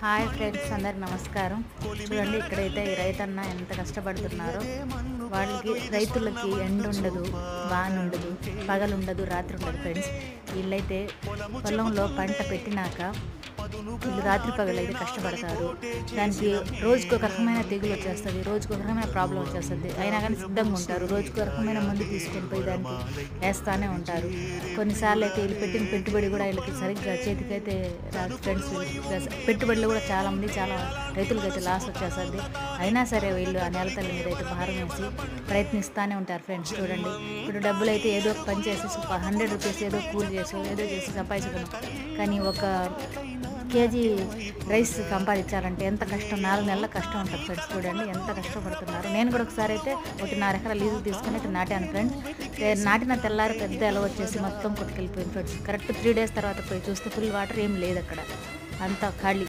Hi friends, అందరికి నమస్కారం. చూడండి, ఇక్కడైతే ఈ రైతన్న ఎంత కష్టపడుతున్నారో. రైతులకి ఎండ ఉండదు, వాన ఉండదు, పగలుండదు, రాత్రి ఉండదు ఫ్రెండ్స్. వీళ్ళైతే పొలంలో పంట పెట్టినాక వీళ్ళు రాత్రి పగలు అయితే కష్టపడతారు. దానికి రోజుకు ఒక రకమైన తెగులు వచ్చేస్తుంది, రోజుకు ఒక రకమైన ప్రాబ్లం వచ్చేస్తుంది. అయినా కానీ సిద్ధంగా ఉంటారు. రోజుకు ఒక రకమైన మందు తీసుకొని పోయి దానికి వేస్తూనే ఉంటారు. కొన్నిసార్లు అయితే వీళ్ళు పెట్టిన పెట్టుబడి కూడా వీళ్ళకి సరిగ్గా చేతికైతే రాదు ఫ్రెండ్స్. పెట్టుబడులు కూడా చాలా రైతులకి అయితే లాస్ వచ్చేస్తుంది. అయినా సరే వీళ్ళు ఆ నేల తల్లి మీద అయితే భారం వేసి ప్రయత్నిస్తూనే ఉంటారు ఫ్రెండ్స్. చూడండి, ఇప్పుడు డబ్బులు అయితే ఏదో ఒక పని చేసి 100 రూపీస్ ఏదో కూలి చేసి ఏదో చేసి సంపాదించగలం. కానీ ఒక కేజీ రైస్ సంపాదించాలంటే ఎంత కష్టం, 4 నెలల కష్టం ఉంటుంది ఫ్రెండ్స్. చూడండి ఎంత కష్టపడుతున్నారు. నేను కూడా ఒకసారి అయితే 1.5 ఎకరాల లీజు తీసుకుని అయితే నాటాను ఫ్రెండ్స్. నాటిన తెల్లారి పెద్ద ఎలా వచ్చేసి మొత్తం కొట్టుకెళ్ళిపోయింది ఫ్రెండ్స్. కరెక్ట్ 3 డేస్ తర్వాత పోయి చూస్తే ఫుల్ వాటర్ ఏం లేదు అక్కడ, అంతా ఖాళీ.